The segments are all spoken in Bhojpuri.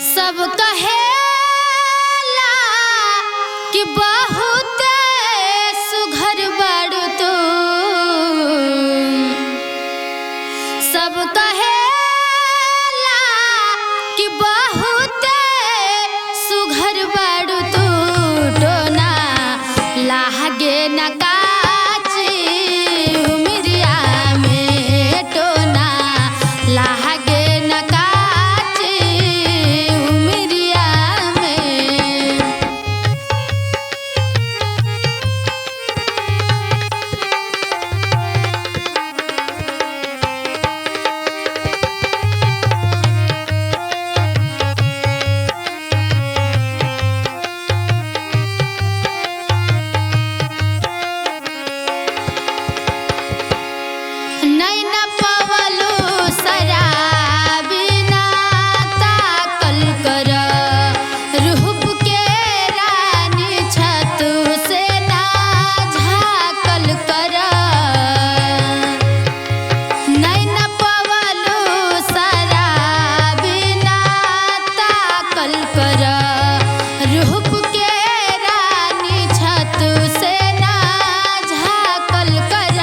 सब कहेला कि बहुत सुघर बड़ तू, सब कहेला कि बहुत सुघर बड़ तू, टोना लागे न काची उमरिया में, टोना लागे न काची उमरिया में। नैना पवलू शराबी ना ताकल कर, रूप के रानी छत से ना झाकल कर। नैना पवलू शराबी ना ताकल कर, रूप के रानी छत से ना झाकल कर।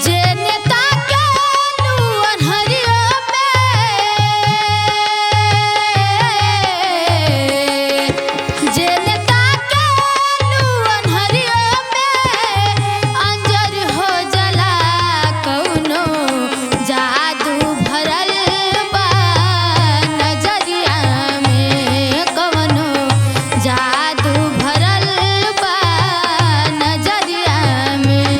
जे नेता के लुअनहरियो में, जे नेता के लुअनहरियो में अंजर हो जला, कौनो जादू भरल बा नजरिया में, कौनो जादू भरल बा नजरिया में।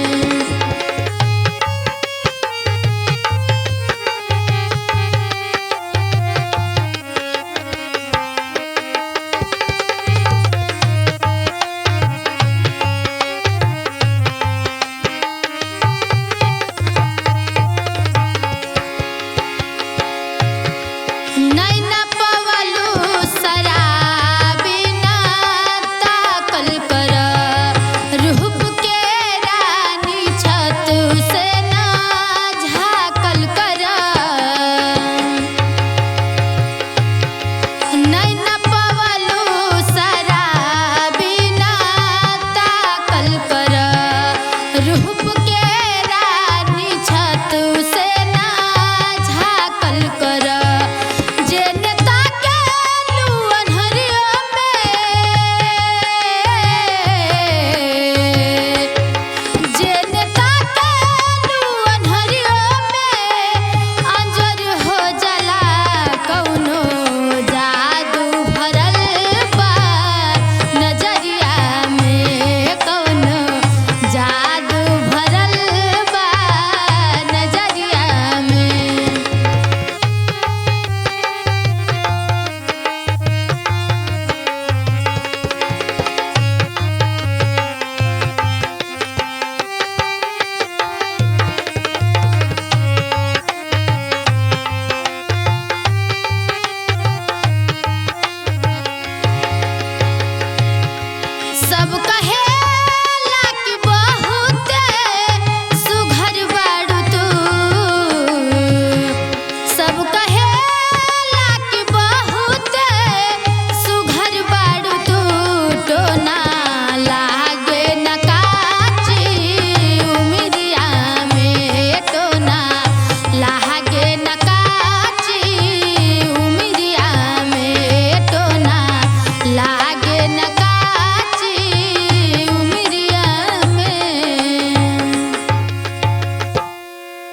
नैना पवलू शराबी ना ताकल कर, रूप के रानी छत से ना झाकल कर। नैना पवलू शराबी ना ताकल कर, रूप के रानी छत से ना झाकल कर। जे नेता के लुअनहरियो में, जे नेता के लुअनहरियो में अंजर हो जला, कौनो जादू भरल बा नजरिया में, कौनो जादू भरल बा नजरिया में। सब कहेला कि बहुत सुघर बड़ तू, सब कहेला कि बहुत सुघर बड़ तू, टोना लागे न काची उमरिया में, टोना लागे न काची उमरिया में, टोना लागे न